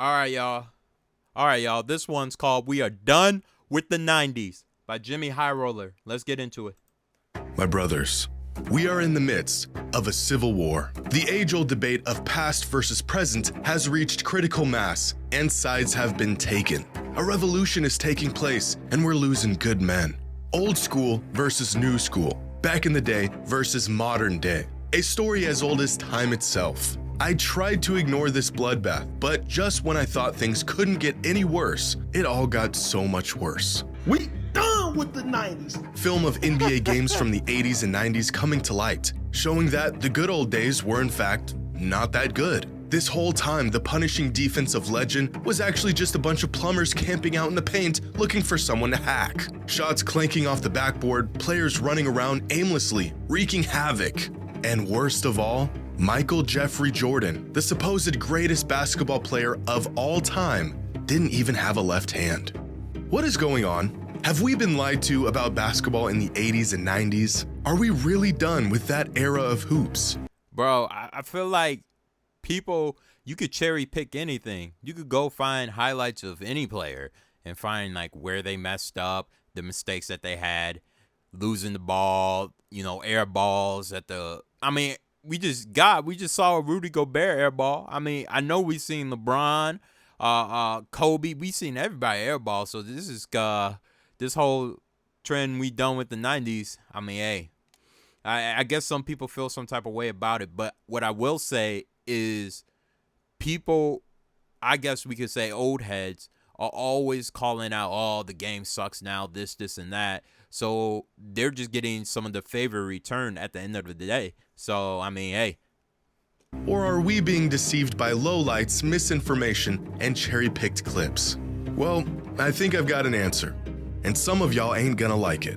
All right, y'all. All right, y'all. This one's called "We Are Done with the '90s" by Jimmy High Roller. Let's get into it. My brothers, we are in the midst of a civil war. The age-old debate of past versus present has reached critical mass, and sides have been taken. A revolution is taking place, and we're losing good men. Old school versus new school. Back in the day versus modern day. A story as old as time itself. I tried to ignore this bloodbath, but just when I thought things couldn't get any worse, it all got so much worse. We done with the 90s. Film of NBA games from the 80s and 90s coming to light, showing that the good old days were in fact not that good. This whole time, the punishing defensive legend was actually just a bunch of plumbers camping out in the paint looking for someone to hack. Shots clanking off the backboard, players running around aimlessly, wreaking havoc. And worst of all, Michael Jeffrey Jordan, the supposed greatest basketball player of all time, didn't even have a left hand. What is going on? Have we been lied to about basketball in the 80s and 90s? Are we really done with that era of hoops? Bro, I feel like people, you could cherry pick anything. You could go find highlights of any player and find like where they messed up, the mistakes that they had, losing the ball, air balls we just saw a Rudy Gobert air ball. I mean, I know we seen LeBron, Kobe, we seen everybody air ball. So this is this whole trend we done with the 90s. I mean, hey, I guess some people feel some type of way about it. But what I will say is people, I guess we could say old heads, are always calling out, oh, the game sucks now, this, and that. So they're just getting some of the favor returned at the end of the day. So, I mean, hey. Or are we being deceived by lowlights, misinformation, and cherry-picked clips? Well, I think I've got an answer. And some of y'all ain't gonna like it.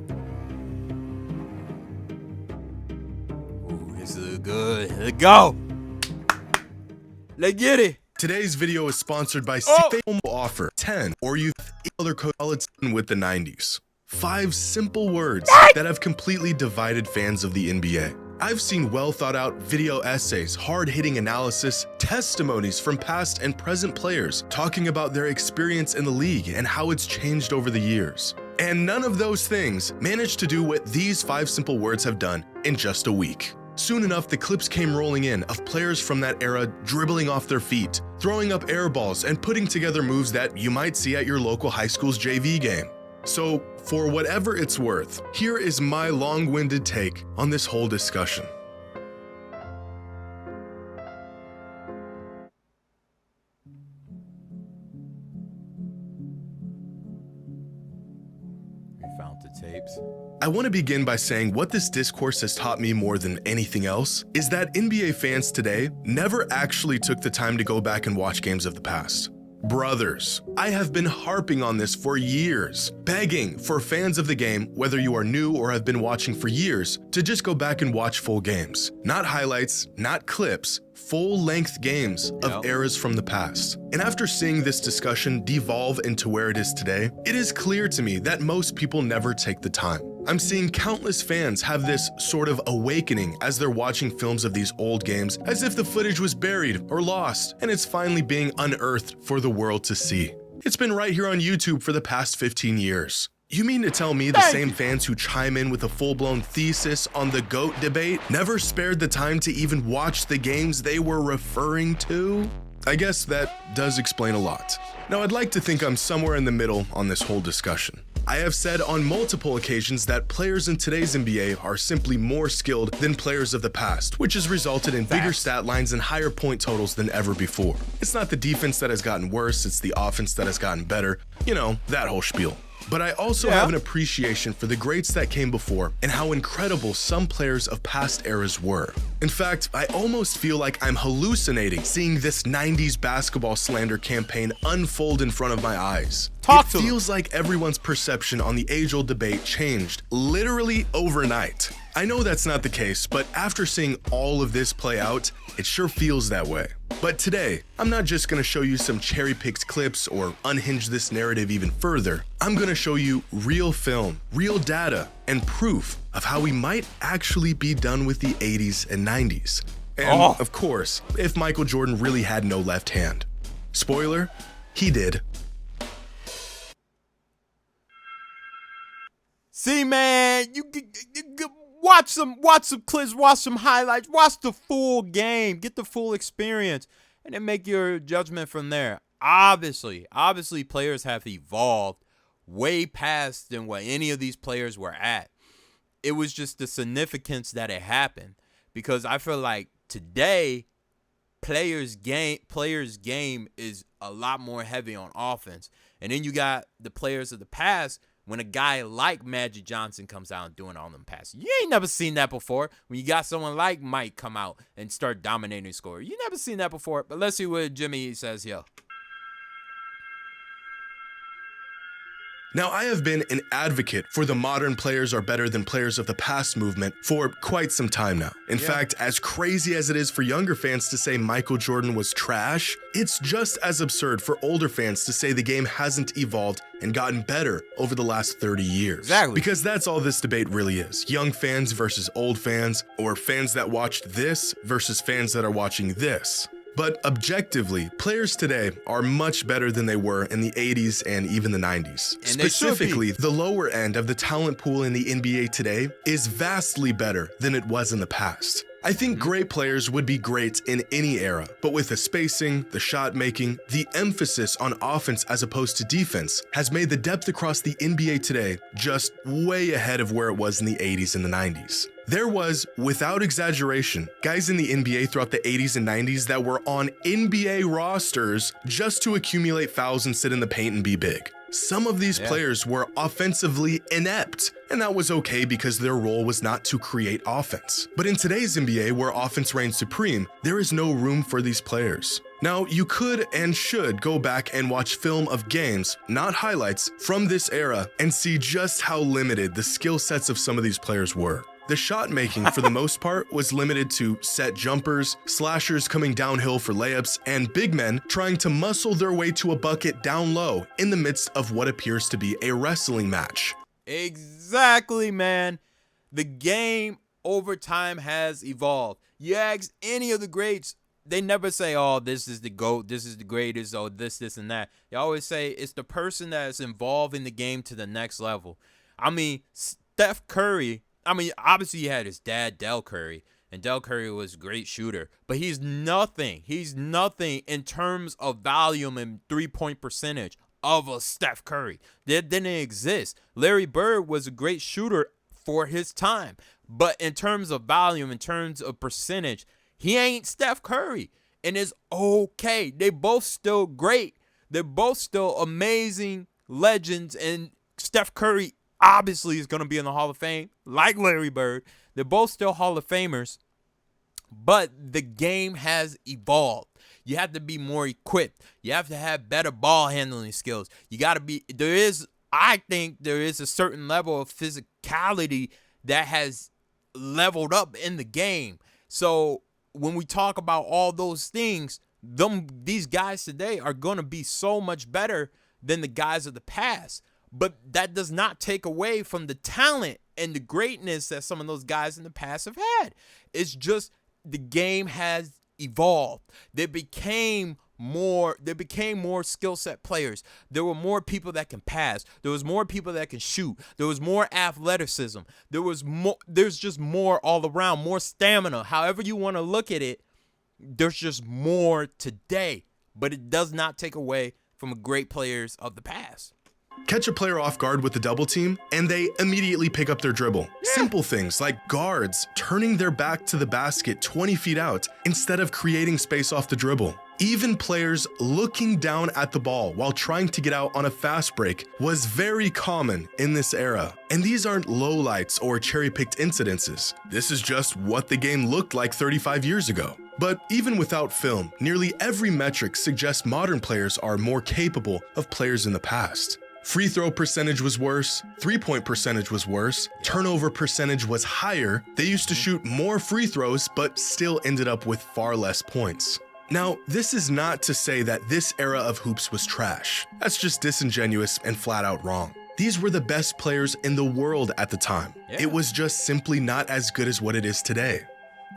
Ooh, this is good. Let's go. Let's get it. Today's video is sponsored by Film Offer 10 or you other code with the 90s. 5 simple words that have completely divided fans of the NBA. I've seen well thought out video essays, hard-hitting analysis, testimonies from past and present players talking about their experience in the league and how it's changed over the years. And none of those things managed to do what these 5 simple words have done in just a week. Soon enough, the clips came rolling in of players from that era dribbling off their feet, throwing up air balls, and putting together moves that you might see at your local high school's JV game. So, for whatever it's worth, here is my long-winded take on this whole discussion. We found the tapes. I want to begin by saying what this discourse has taught me more than anything else is that NBA fans today never actually took the time to go back and watch games of the past. Brothers, I have been harping on this for years, begging for fans of the game, whether you are new or have been watching for years, to just go back and watch full games. Not highlights, not clips, full-length games of eras from the past. And after seeing this discussion devolve into where it is today, it is clear to me that most people never take the time. I'm seeing countless fans have this sort of awakening as they're watching films of these old games as if the footage was buried or lost and it's finally being unearthed for the world to see. It's been right here on YouTube for the past 15 years. You mean to tell me the same fans who chime in with a full-blown thesis on the GOAT debate never spared the time to even watch the games they were referring to? I guess that does explain a lot. Now, I'd like to think I'm somewhere in the middle on this whole discussion. I have said on multiple occasions that players in today's NBA are simply more skilled than players of the past, which has resulted in bigger stat lines and higher point totals than ever before. It's not the defense that has gotten worse, it's the offense that has gotten better. That whole spiel. But I also have an appreciation for the greats that came before and how incredible some players of past eras were. In fact, I almost feel like I'm hallucinating seeing this 90s basketball slander campaign unfold in front of my eyes. It feels like everyone's perception on the age-old debate changed literally overnight. I know that's not the case, but after seeing all of this play out, it sure feels that way. But today, I'm not just gonna show you some cherry-picked clips or unhinge this narrative even further. I'm gonna show you real film, real data, and proof of how we might actually be done with the 80s and 90s. And of course, if Michael Jordan really had no left hand. Spoiler, he did. See, man, you watch some clips, watch some highlights, watch the full game, get the full experience, and then make your judgment from there. Obviously, players have evolved way past than what any of these players were at. It was just the significance that it happened, because I feel like today players game is a lot more heavy on offense. And then you got the players of the past. When a guy like Magic Johnson comes out and doing all them passes, you ain't never seen that before. When you got someone like Mike come out and start dominating the score, you never seen that before. But let's see what Jimmy says here. Now, I have been an advocate for the modern players are better than players of the past movement for quite some time now. In fact, as crazy as it is for younger fans to say Michael Jordan was trash, it's just as absurd for older fans to say the game hasn't evolved and gotten better over the last 30 years. Exactly. Because that's all this debate really is. Young fans versus old fans, or fans that watched this versus fans that are watching this. But objectively, players today are much better than they were in the 80s and even the 90s. And specifically, the lower end of the talent pool in the NBA today is vastly better than it was in the past. I think great players would be great in any era, but with the spacing, the shot making, the emphasis on offense as opposed to defense has made the depth across the NBA today just way ahead of where it was in the 80s and the 90s. There was, without exaggeration, guys in the NBA throughout the 80s and 90s that were on NBA rosters just to accumulate fouls and sit in the paint and be big. Some of these players were offensively inept, and that was okay because their role was not to create offense. But in today's NBA, where offense reigns supreme, there is no room for these players. Now, you could and should go back and watch film of games, not highlights, from this era and see just how limited the skill sets of some of these players were. The shot making, for the most part, was limited to set jumpers, slashers coming downhill for layups, and big men trying to muscle their way to a bucket down low in the midst of what appears to be a wrestling match. Exactly, man. The game over time has evolved. You ask any of the greats, they never say, oh, this is the GOAT, this is the greatest, oh, this, and that. They always say it's the person that is involved in the game to the next level. I mean, Steph Curry, obviously he had his dad, Del Curry, and Del Curry was a great shooter, but he's nothing in terms of volume and three-point percentage of a Steph Curry. That didn't exist. Larry Bird was a great shooter for his time, but in terms of volume, in terms of percentage, he ain't Steph Curry, and it's okay. They both still great. They're both still amazing legends, and Steph Curry obviously is going to be in the Hall of Fame, like Larry Bird. They're both still Hall of Famers, but the game has evolved. You have to be more equipped. You have to have better ball handling skills. You got to be, I think there is a certain level of physicality that has leveled up in the game. So when we talk about all those things, these guys today are going to be so much better than the guys of the past. But that does not take away from the talent and the greatness that some of those guys in the past have had. It's just the game has evolved. They became more skill set players. There were more people that can pass. There was more people that can shoot. There was more athleticism. There's just more all around, more stamina. However you want to look at it, there's just more today. But it does not take away from great players of the past. Catch a player off guard with the double team, and they immediately pick up their dribble. Simple things like guards turning their back to the basket 20 feet out instead of creating space off the dribble. Even players looking down at the ball while trying to get out on a fast break was very common in this era. And these aren't lowlights or cherry-picked incidences. This is just what the game looked like 35 years ago. But even without film, nearly every metric suggests modern players are more capable of players in the past. Free throw percentage was worse, three-point percentage was worse, turnover percentage was higher. They used to shoot more free throws, but still ended up with far less points. Now, this is not to say that this era of hoops was trash. That's just disingenuous and flat out wrong. These were the best players in the world at the time. It was just simply not as good as what it is today.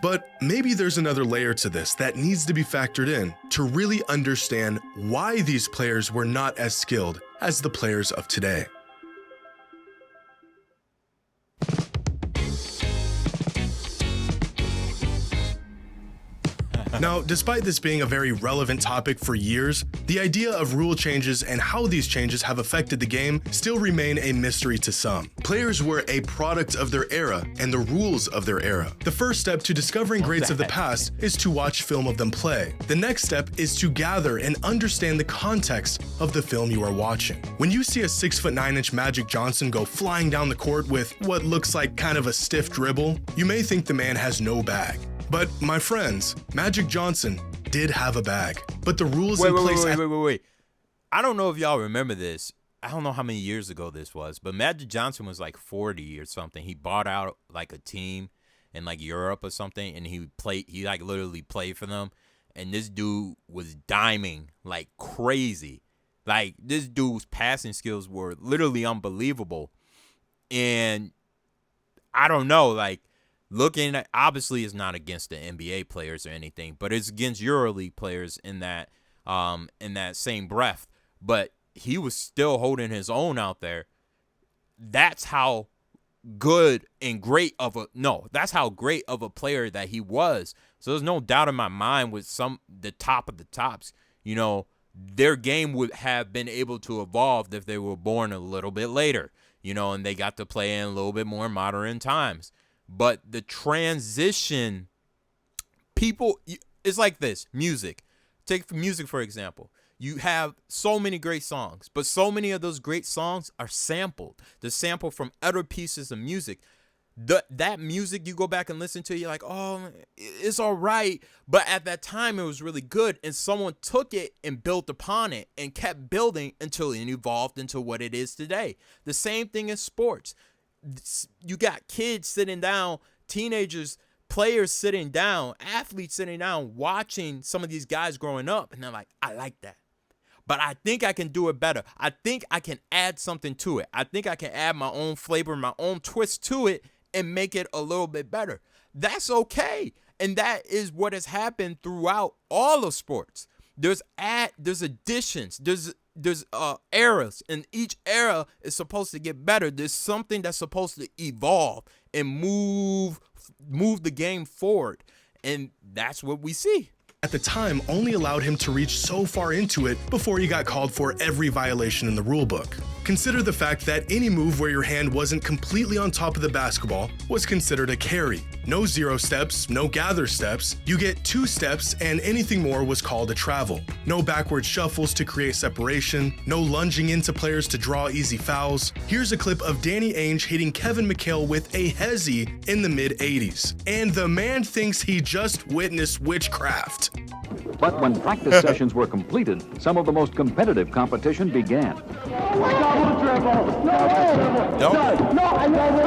But maybe there's another layer to this that needs to be factored in to really understand why these players were not as skilled as the players of today. Now, despite this being a very relevant topic for years, the idea of rule changes and how these changes have affected the game still remain a mystery to some. Players were a product of their era and the rules of their era. The first step to discovering greats of the past is to watch film of them play. The next step is to gather and understand the context of the film you are watching. When you see a 6'9" Magic Johnson go flying down the court with what looks like kind of a stiff dribble, you may think the man has no bag. But my friends, Magic Johnson did have a bag, but the rules in place. Wait. I don't know if y'all remember this. I don't know how many years ago this was, but Magic Johnson was like 40 or something. He bought out like a team in like Europe or something, and he like literally played for them. And this dude was diming like crazy. Like this dude's passing skills were literally unbelievable. And I don't know, like, looking at, obviously it's not against the NBA players or anything, but it's against EuroLeague players in that same breath. But he was still holding his own out there. That's how good and great of a player that he was. So there's no doubt in my mind with the top of the tops, you know, their game would have been able to evolve if they were born a little bit later, you know, and they got to play in a little bit more modern times. But the transition, it's like this, music. Take music, for example. You have so many great songs, but so many of those great songs are sampled. They're sampled from other pieces of music. That music you go back and listen to, you're like, oh, it's all right. But at that time, it was really good. And someone took it and built upon it and kept building until it evolved into what it is today. The same thing in sports. You got kids sitting down, teenagers, players sitting down, athletes sitting down, watching some of these guys growing up. And they're like, I like that. But I think I can do it better. I think I can add something to it. I think I can add my own flavor, my own twist to it and make it a little bit better. That's okay. And that is what has happened throughout all of sports. There's additions, there's eras, and each era is supposed to get better. There's something that's supposed to evolve and move the game forward. And that's what we see. At the time, only allowed him to reach so far into it before he got called for every violation in the rulebook. Consider the fact that any move where your hand wasn't completely on top of the basketball was considered a carry. No 0 steps, no gather steps. You get 2 steps and anything more was called a travel. No backward shuffles to create separation. No lunging into players to draw easy fouls. Here's a clip of Danny Ainge hitting Kevin McHale with a hezzy in the mid-80s. And the man thinks he just witnessed witchcraft. But when practice sessions were completed, some of the most competitive competition began. Double dribble. No. Double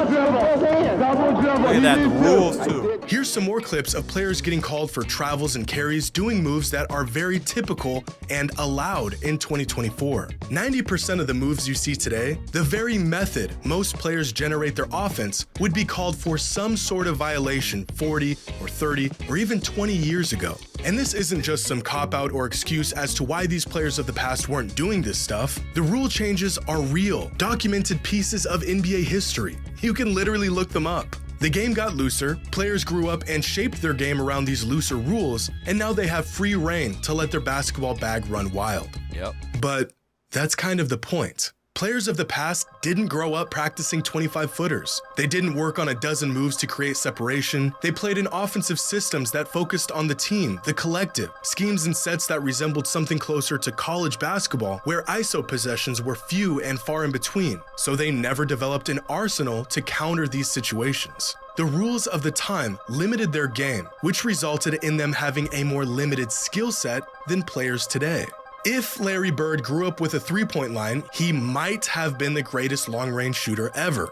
dribble. Double dribble. Look at that, the rules too. Here's some more clips of players getting called for travels and carries doing moves that are very typical and allowed in 2024. 90% of the moves you see today, the very method most players generate their offense, would be called for some sort of violation 40 or 30 or even 20 years ago. And this isn't just some cop-out or excuse as to why these players of the past weren't doing this stuff. The rule changes are real, documented pieces of NBA history. You can literally look them up. The game got looser, players grew up and shaped their game around these looser rules, and now they have free reign to let their basketball bag run wild. Yep. But that's kind of the point. Players of the past didn't grow up practicing 25-footers. They didn't work on a dozen moves to create separation. They played in offensive systems that focused on the team, the collective, schemes and sets that resembled something closer to college basketball, where ISO possessions were few and far in between, so they never developed an arsenal to counter these situations. The rules of the time limited their game, which resulted in them having a more limited skill set than players today. If Larry Bird grew up with a three-point line, he might have been the greatest long-range shooter ever,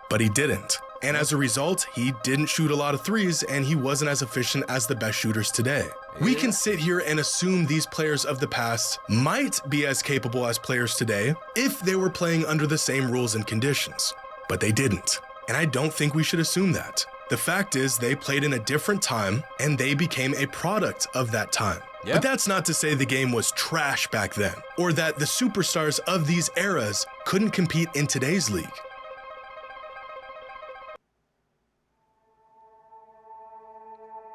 but he didn't. And as a result, he didn't shoot a lot of threes and he wasn't as efficient as the best shooters today. We can sit here and assume these players of the past might be as capable as players today if they were playing under the same rules and conditions, but they didn't. And I don't think we should assume that. The fact is, they played in a different time, and they became a product of that time. Yep. But that's not to say the game was trash back then, or that the superstars of these eras couldn't compete in today's league.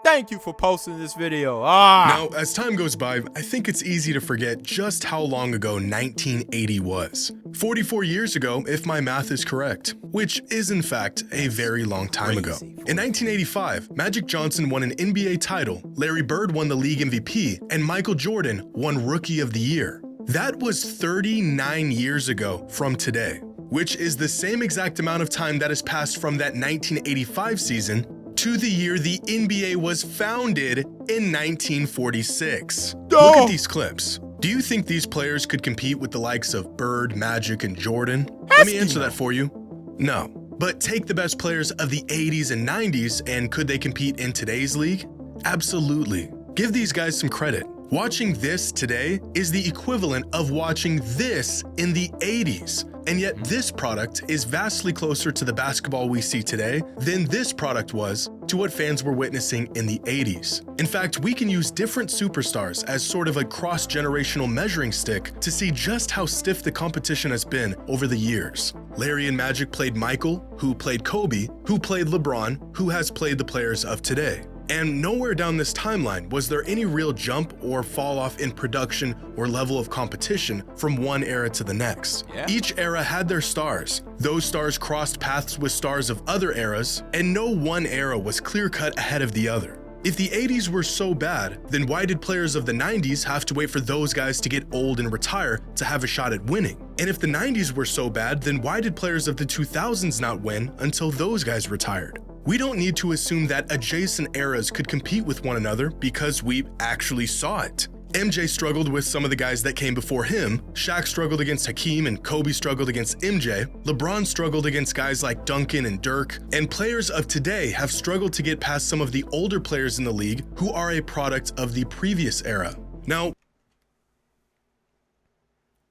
Thank you for posting this video. Ah. Now, as time goes by, I think it's easy to forget just how long ago 1980 was. 44 years ago, if my math is correct, which is in fact a very long time ago. In 1985, Magic Johnson won an NBA title, Larry Bird won the league MVP, and Michael Jordan won Rookie of the Year. That was 39 years ago from today, which is the same exact amount of time that has passed from that 1985 season to the year the NBA was founded in 1946. Look at these clips. Do you think these players could compete with the likes of Bird, Magic, and Jordan? Let me answer that for you. No. But take the best players of the 80s and 90s, and could they compete in today's league? Absolutely. Give these guys some credit. Watching this today is the equivalent of watching this in the 80s. And yet this product is vastly closer to the basketball we see today than this product was to what fans were witnessing in the 80s. In fact, we can use different superstars as sort of a cross-generational measuring stick to see just how stiff the competition has been over the years. Larry and Magic played Michael, who played Kobe, who played LeBron, who has played the players of today. And nowhere down this timeline was there any real jump or fall off in production or level of competition from one era to the next. Yeah. Each era had their stars. Those stars crossed paths with stars of other eras, and no one era was clear-cut ahead of the other. If the 80s were so bad, then why did players of the 90s have to wait for those guys to get old and retire to have a shot at winning? And if the 90s were so bad, then why did players of the 2000s not win until those guys retired? We don't need to assume that adjacent eras could compete with one another because we actually saw it. MJ struggled with some of the guys that came before him, Shaq struggled against Hakeem and Kobe struggled against MJ, LeBron struggled against guys like Duncan and Dirk, and players of today have struggled to get past some of the older players in the league who are a product of the previous era. Now,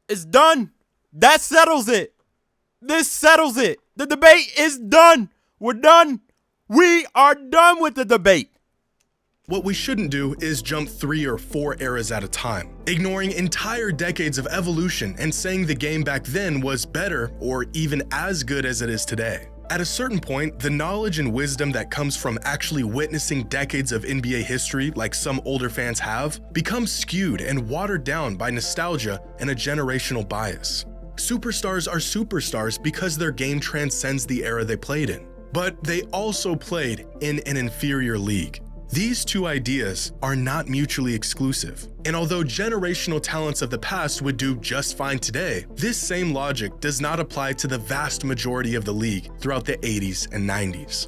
it's done. That settles it. This settles it. The debate is done. We're done. We are done with the debate. what we shouldn't do is jump 3 or 4 eras at a time, ignoring entire decades of evolution and saying the game back then was better or even as good as it is today. At a certain point, the knowledge and wisdom that comes from actually witnessing decades of NBA history like some older fans have becomes skewed and watered down by nostalgia and a generational bias. Superstars are superstars because their game transcends the era they played in, but they also played in an inferior league. These two ideas are not mutually exclusive, and although generational talents of the past would do just fine today, this same logic does not apply to the vast majority of the league throughout the 80s and 90s.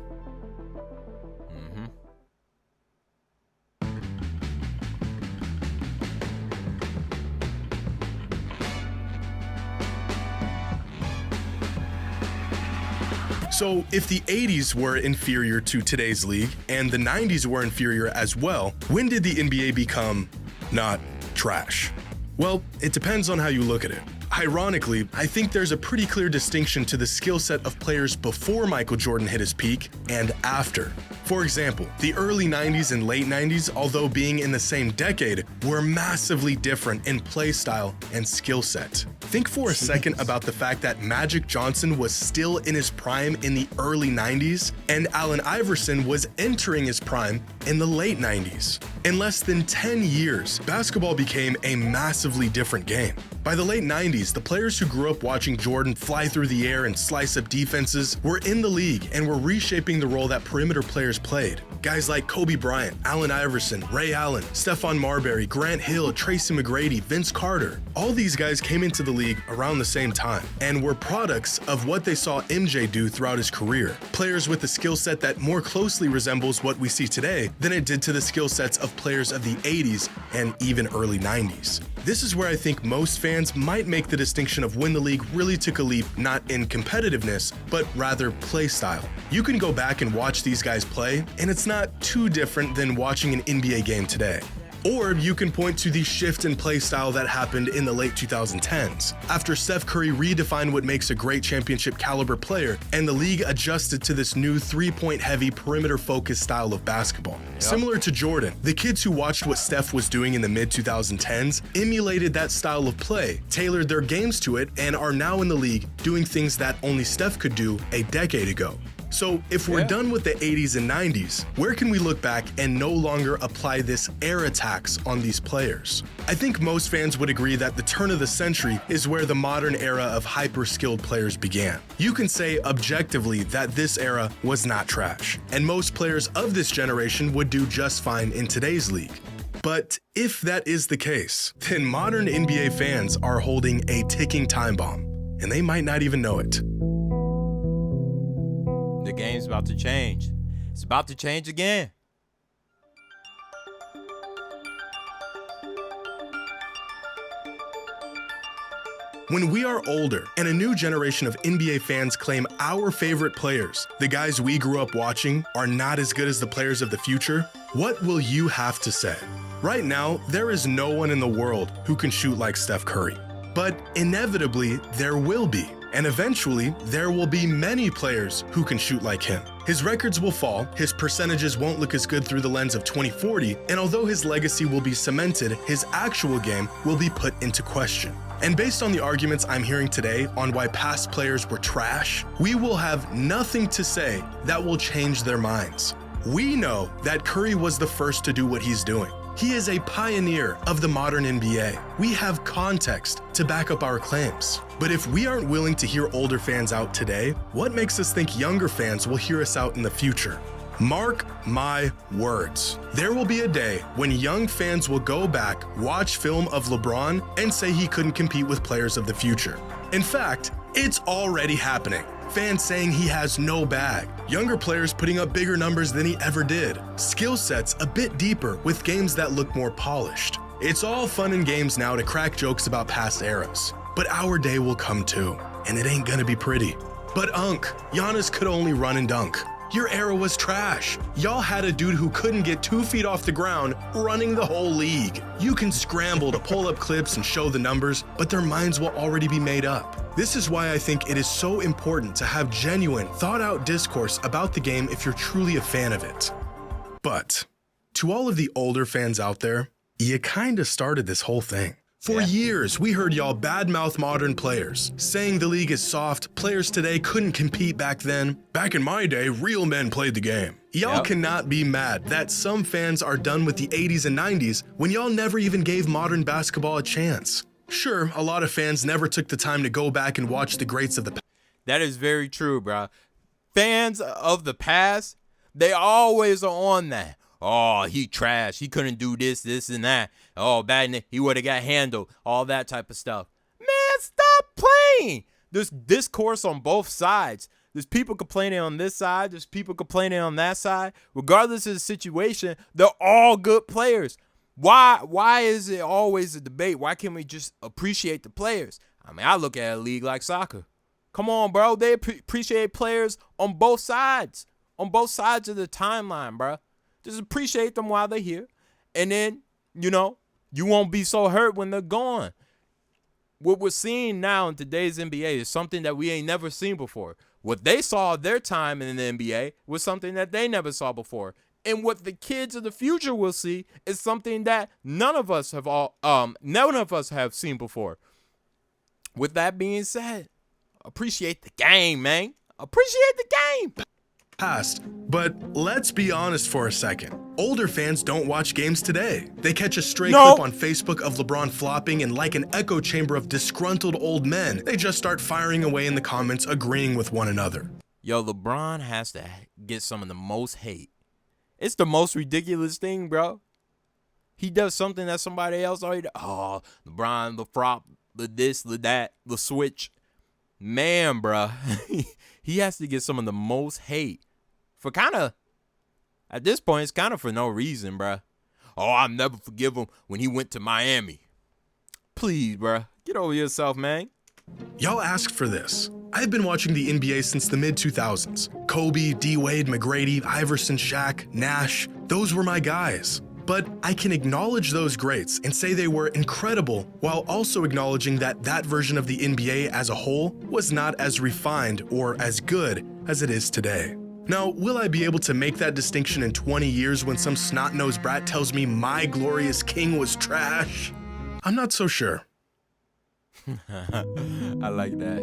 So if the 80s were inferior to today's league and the 90s were inferior as well, when did the NBA become not trash? Well, it depends on how you look at it. Ironically, I think there's a pretty clear distinction to the skill set of players before Michael Jordan hit his peak and after. For example, the early 90s and late 90s, although being in the same decade, were massively different in play style and skill set. Think for a second about the fact that Magic Johnson was still in his prime in the early 90s and Allen Iverson was entering his prime in the late 90s. In less than 10 years, basketball became a massively different game. By the late 90s, the players who grew up watching Jordan fly through the air and slice up defenses were in the league and were reshaping the role that perimeter players played. Guys like Kobe Bryant, Allen Iverson, Ray Allen, Stephon Marbury, Grant Hill, Tracy McGrady, Vince Carter. All these guys came into the league around the same time and were products of what they saw MJ do throughout his career. Players with a skill set that more closely resembles what we see today than it did to the skill sets of players of the 80s and even early 90s. This is where I think most fans might make the distinction of when the league really took a leap not in competitiveness, but rather play style. You can go back and watch these guys play, and it's not too different than watching an NBA game today. Or you can point to the shift in play style that happened in the late 2010s, after Steph Curry redefined what makes a great championship caliber player, and the league adjusted to this new three-point heavy, perimeter-focused style of basketball. Similar to Jordan, the kids who watched what Steph was doing in the mid-2010s emulated that style of play, tailored their games to it, and are now in the league doing things that only Steph could do a decade ago. So if we're done with the 80s and 90s, where can we look back and no longer apply this era tax on these players? I think most fans would agree that the turn of the century is where the modern era of hyper-skilled players began. You can say objectively that this era was not trash, and most players of this generation would do just fine in today's league. But if that is the case, then modern NBA fans are holding a ticking time bomb, and they might not even know it. The game's about to change. It's about to change again. When we are older and a new generation of NBA fans claim our favorite players, the guys we grew up watching, are not as good as the players of the future, what will you have to say? Right now, there is no one in the world who can shoot like Steph Curry. But inevitably, there will be. And eventually, there will be many players who can shoot like him. His records will fall, his percentages won't look as good through the lens of 2040, and although his legacy will be cemented, his actual game will be put into question. And based on the arguments I'm hearing today on why past players were trash, we will have nothing to say that will change their minds. We know that Curry was the first to do what he's doing. He is a pioneer of the modern NBA. We have context to back up our claims. But if we aren't willing to hear older fans out today, what makes us think younger fans will hear us out in the future? Mark my words. There will be a day when young fans will go back, watch film of LeBron, and say he couldn't compete with players of the future. In fact, it's already happening. Fans saying he has no bag. Younger players putting up bigger numbers than he ever did. Skill sets a bit deeper with games that look more polished. It's all fun and games now to crack jokes about past eras. But our day will come too, and it ain't gonna be pretty. But Giannis could only run and dunk. Your era was trash. Y'all had a dude who couldn't get 2 feet off the ground running the whole league. You can scramble to pull up clips and show the numbers, but their minds will already be made up. This is why I think it is so important to have genuine, thought-out discourse about the game if you're truly a fan of it. But to all of the older fans out there, you kinda started this whole thing. For years, we heard y'all badmouth modern players, saying the league is soft, players today couldn't compete back then. Back in my day, real men played the game. Y'all cannot be mad that some fans are done with the 80s and 90s when y'all never even gave modern basketball a chance. Sure, a lot of fans never took the time to go back and watch the greats of the past. That is very true, bro. Fans of the past, they always are on that. Oh, he trash. He couldn't do this, and that. Oh, bad. He would have got handled. All that type of stuff. Man, stop playing. There's discourse on both sides. There's people complaining on this side. There's people complaining on that side. Regardless of the situation, they're all good players. Why is it always a debate? Why can't we just appreciate the players? I mean, I look at a league like soccer. Come on, bro. They appreciate players on both sides. On both sides of the timeline, bro. Just appreciate them while they're here. And then, you won't be so hurt when they're gone. What we're seeing now in today's NBA is something that we ain't never seen before. What they saw their time in the NBA was something that they never saw before. And what the kids of the future will see is something that none of us have seen before. With that being said, appreciate the game, man. Appreciate the game. Past. But let's be honest for a second. Older fans don't watch games today. They catch a stray clip on Facebook of LeBron flopping, and like an echo chamber of disgruntled old men, they just start firing away in the comments, agreeing with one another. Yo, LeBron has to get some of the most hate. It's the most ridiculous thing, bro. He does something that somebody else already does. Oh, LeBron, the flop, the this, the that, the switch. Man, bro. He has to get some of the most hate for at this point, it's kind of for no reason, bruh. Oh, I'll never forgive him when he went to Miami. Please, bruh. Get over yourself, man. Y'all asked for this. I've been watching the NBA since the mid-2000s. Kobe, D. Wade, McGrady, Iverson, Shaq, Nash. Those were my guys. but I can acknowledge those greats and say they were incredible while also acknowledging that that version of the NBA as a whole was not as refined or as good as it is today. Now, will I be able to make that distinction in 20 years when some snot-nosed brat tells me my glorious king was trash? I'm not so sure. I like that.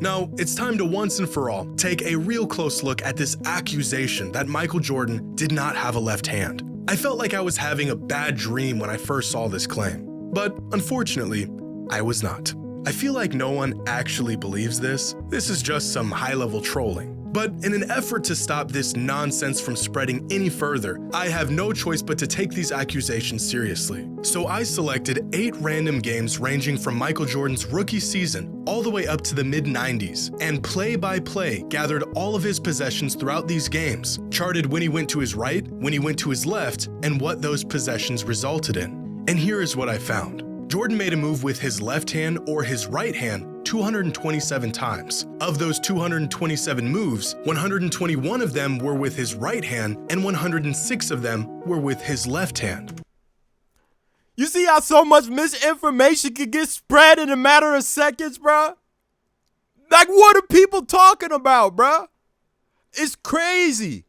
Now, it's time to once and for all take a real close look at this accusation that Michael Jordan did not have a left hand. I felt like I was having a bad dream when I first saw this claim, but unfortunately, I was not. I feel like no one actually believes this. This is just some high-level trolling. But in an effort to stop this nonsense from spreading any further, I have no choice but to take these accusations seriously. So I selected 8 random games ranging from Michael Jordan's rookie season all the way up to the mid-90s, and play by play gathered all of his possessions throughout these games, charted when he went to his right, when he went to his left, and what those possessions resulted in. And here is what I found. Jordan made a move with his left hand or his right hand 227 times. Of those 227 moves, 121 of them were with his right hand and 106 of them were with his left hand. You see how so much misinformation can get spread in a matter of seconds, bro? Like, what are people talking about, bro? It's crazy.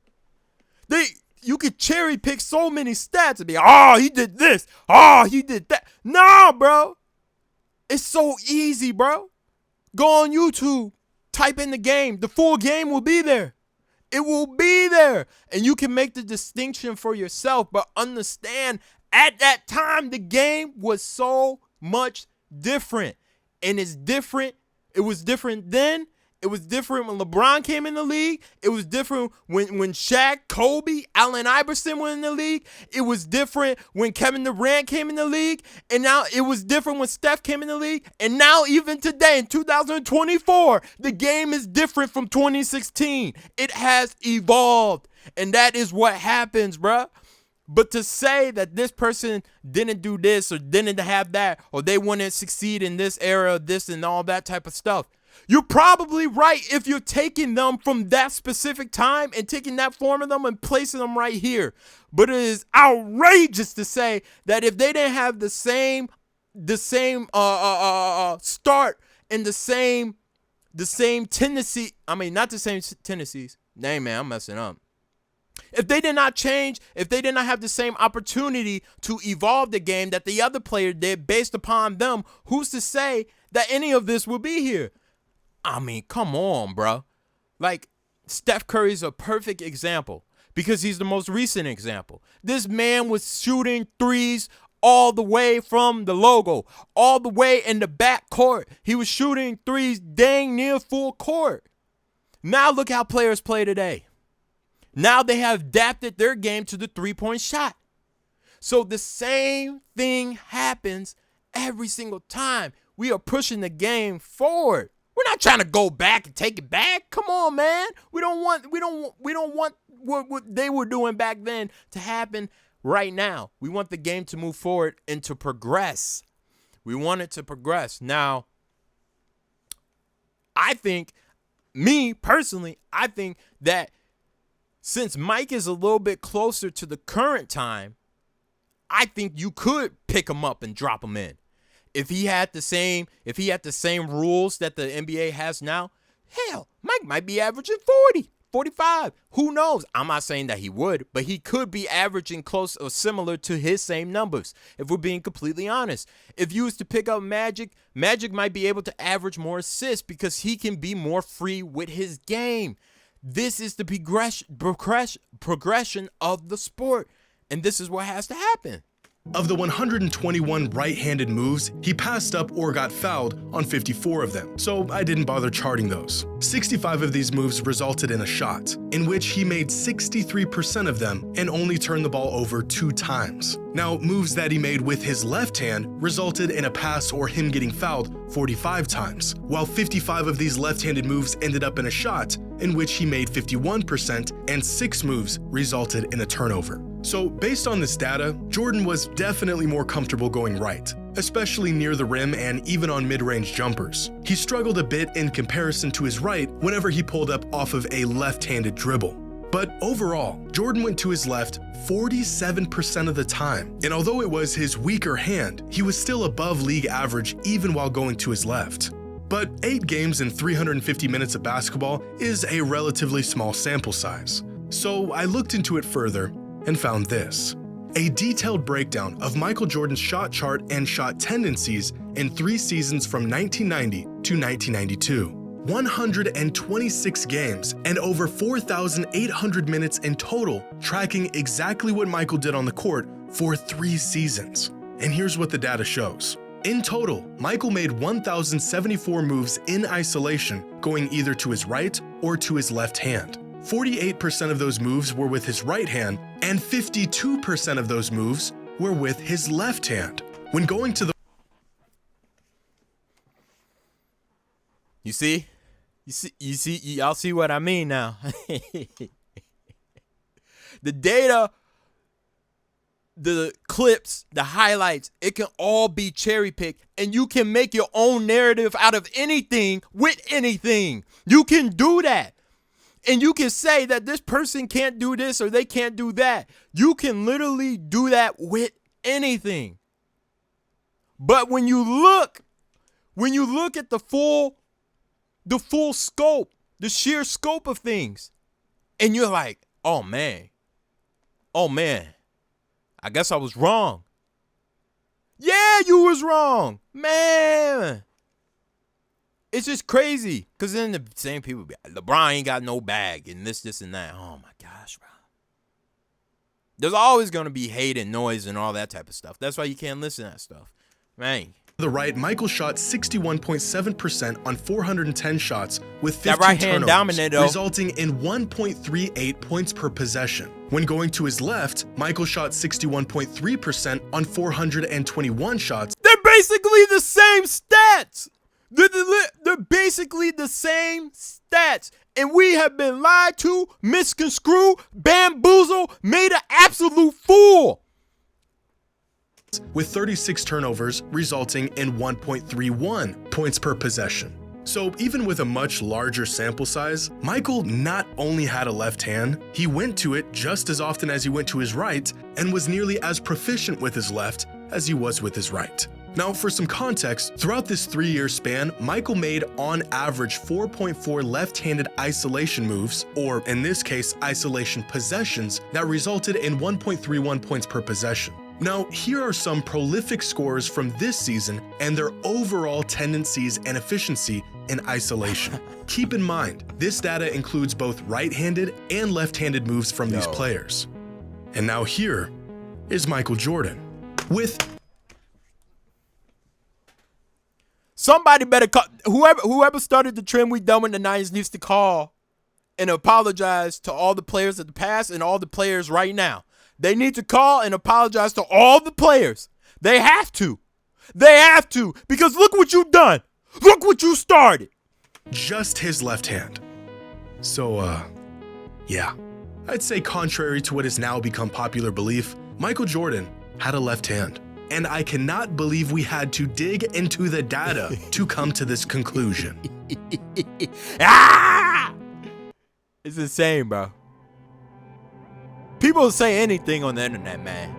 You could cherry pick so many stats and be, oh, he did this. Oh, he did that. Nah, bro. It's so easy, bro. Go on YouTube. Type in the game. The full game will be there. It will be there. And you can make the distinction for yourself. But understand, at that time, the game was so much different. And it's different. It was different then. It was different when LeBron came in the league. It was different when Shaq, Kobe, Allen Iverson were in the league. It was different when Kevin Durant came in the league. And now it was different when Steph came in the league. And now even today in 2024, the game is different from 2016. It has evolved. And that is what happens, bruh. But to say that this person didn't do this or didn't have that, or they wouldn't succeed in this era, this and all that type of stuff, you're probably right if you're taking them from that specific time and taking that form of them and placing them right here. But it is outrageous to say that if they didn't have the same start and the same tendency, I mean, not the same tendencies. Dang, man, I'm messing up. If they did not change, if they did not have the same opportunity to evolve the game that the other player did based upon them, who's to say that any of this will be here? I mean, come on, bro. Like, Steph Curry's a perfect example because he's the most recent example. This man was shooting threes all the way from the logo, all the way in the back court. He was shooting threes dang near full court. Now look how players play today. Now they have adapted their game to the three-point shot. So the same thing happens every single time. We are pushing the game forward. We're not trying to go back and take it back. Come on, man. We don't want what they were doing back then to happen right now. We want the game to move forward and to progress. We want it to progress. Now, I think, me personally, I think that since Mike is a little bit closer to the current time, I think you could pick him up and drop him in. If he had the same rules that the NBA has now, hell, Mike might be averaging 40, 45. Who knows? I'm not saying that he would, but he could be averaging close or similar to his same numbers, if we're being completely honest. If you was to pick up Magic might be able to average more assists because he can be more free with his game. This is the progression of the sport, and this is what has to happen. Of the 121 right-handed moves, he passed up or got fouled on 54 of them, so I didn't bother charting those. 65 of these moves resulted in a shot, in which he made 63% of them and only turned the ball over 2 times. Now, moves that he made with his left hand resulted in a pass or him getting fouled 45 times, while 55 of these left-handed moves ended up in a shot, in which he made 51% and 6 moves resulted in a turnover. So based on this data, Jordan was definitely more comfortable going right. especially near the rim and even on mid-range jumpers. He struggled a bit in comparison to his right whenever he pulled up off of a left-handed dribble. But overall, Jordan went to his left 47% of the time, and although it was his weaker hand, he was still above league average even while going to his left. But 8 games in 350 minutes of basketball is a relatively small sample size. So I looked into it further and found this: a detailed breakdown of Michael Jordan's shot chart and shot tendencies in 3 seasons from 1990 to 1992. 126 games and over 4,800 minutes in total, tracking exactly what Michael did on the court for 3 seasons. And here's what the data shows. In total, Michael made 1,074 moves in isolation, going either to his right or to his left hand. 48% of those moves were with his right hand, and 52% of those moves were with his left hand. When going to the Y'all see what I mean now. The data, the clips, the highlights, it can all be cherry picked, and you can make your own narrative out of anything with anything. You can do that. And you can say that this person can't do this or they can't do that. You can literally do that with anything. But when you look at the full scope, the sheer scope of things, and you're like, oh man, I guess I was wrong. Yeah, you was wrong, man. It's just crazy, because then the same people be like, LeBron ain't got no bag and this and that. Oh my gosh, bro. There's always going to be hate and noise and all that type of stuff. That's why you can't listen to that stuff. Man. The right, Michael shot 61.7% on 410 shots with 15 that right hand turnovers, dominant, resulting in 1.38 points per possession. When going to his left, Michael shot 61.3% on 421 shots. They're basically the same stats. They're basically the same stats. And we have been lied to, misconstrued, bamboozled, made an absolute fool. With 36 turnovers, resulting in 1.31 points per possession. So even with a much larger sample size, Michael not only had a left hand, he went to it just as often as he went to his right, and was nearly as proficient with his left as he was with his right. Now, for some context, throughout this 3-year span, Michael made on average 4.4 left-handed isolation moves, or in this case, isolation possessions, that resulted in 1.31 points per possession. Now, here are some prolific scorers from this season and their overall tendencies and efficiency in isolation. Keep in mind, this data includes both right-handed and left-handed moves from these players. And now here is Michael Jordan with... Somebody better call. Whoever started the trend we done with the 90s needs to call and apologize to all the players of the past and all the players right now. They need to call and apologize to all the players. They have to. They have to. Because look what you've done. Look what you started. Just his left hand. So, yeah. I'd say contrary to what has now become popular belief, Michael Jordan had a left hand. And I cannot believe we had to dig into the data to come to this conclusion. It's insane, bro. People say anything on the internet, man.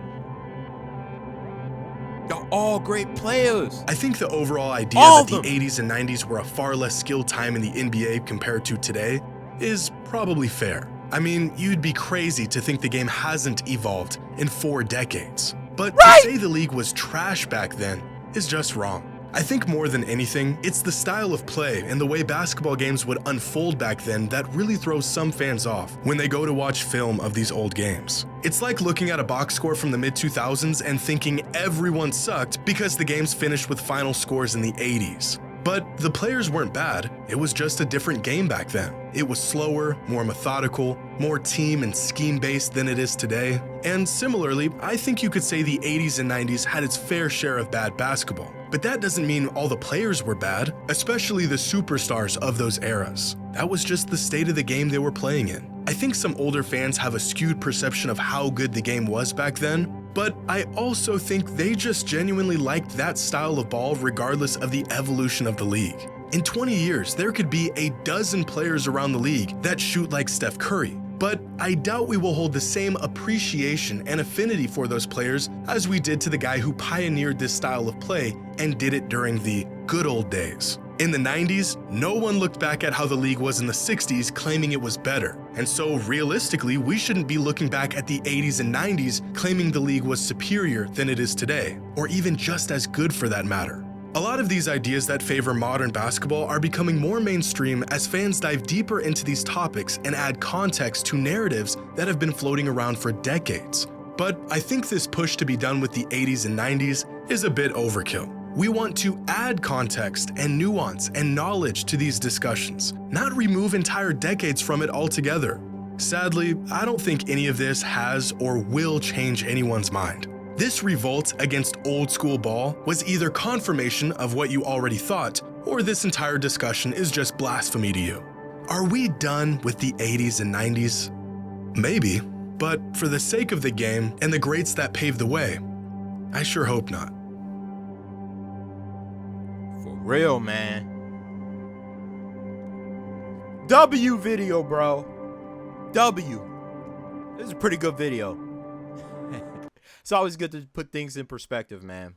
They're all great players. I think the overall idea that the 80s and 90s were a far less skilled time in the NBA compared to today is probably fair. I mean, you'd be crazy to think the game hasn't evolved in 4 decades. But to say the league was trash back then is just wrong. I think more than anything, it's the style of play and the way basketball games would unfold back then that really throws some fans off when they go to watch film of these old games. It's like looking at a box score from the mid-2000s and thinking everyone sucked because the games finished with final scores in the 80s. But the players weren't bad, it was just a different game back then. It was slower, more methodical, more team and scheme-based than it is today. And similarly, I think you could say the 80s and 90s had its fair share of bad basketball. But that doesn't mean all the players were bad, especially the superstars of those eras. That was just the state of the game they were playing in. I think some older fans have a skewed perception of how good the game was back then, But I also think they just genuinely liked that style of ball regardless of the evolution of the league. In 20 years, there could be a dozen players around the league that shoot like Steph Curry. But I doubt we will hold the same appreciation and affinity for those players as we did to the guy who pioneered this style of play and did it during the good old days. In the 90s, no one looked back at how the league was in the 60s claiming it was better. And so realistically, we shouldn't be looking back at the 80s and 90s claiming the league was superior than it is today, or even just as good for that matter. A lot of these ideas that favor modern basketball are becoming more mainstream as fans dive deeper into these topics and add context to narratives that have been floating around for decades. But I think this push to be done with the 80s and 90s is a bit overkill. We want to add context and nuance and knowledge to these discussions, not remove entire decades from it altogether. Sadly, I don't think any of this has or will change anyone's mind. This revolt against old school ball was either confirmation of what you already thought, or this entire discussion is just blasphemy to you. Are we done with the 80s and 90s? Maybe, but for the sake of the game and the greats that paved the way, I sure hope not. For real, man. W video, bro. W. This is a pretty good video. It's always good to put things in perspective, man.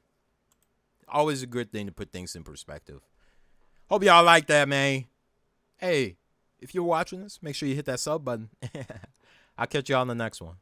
Always a good thing to put things in perspective. Hope y'all like that, man. Hey, if you're watching this, make sure you hit that sub button. I'll catch y'all on the next one.